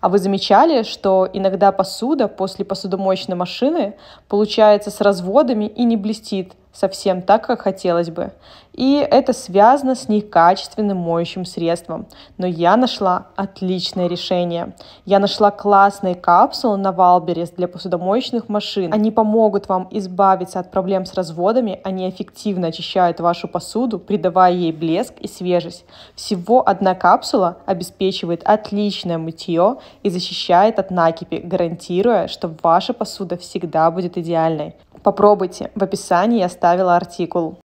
А вы замечали, что иногда посуда после посудомоечной машины получается с разводами и не блестит совсем так, как хотелось бы? И это связано с некачественным моющим средством. Но я нашла отличное решение. Я нашла классные капсулы на Валберес для посудомоечных машин. Они помогут вам избавиться от проблем с разводами, они эффективно очищают вашу посуду, придавая ей блеск и свежесть. Всего одна капсула обеспечивает отличное мытье и защищает от накипи, гарантируя, что ваша посуда всегда будет идеальной. Попробуйте, в описании я оставила артикул.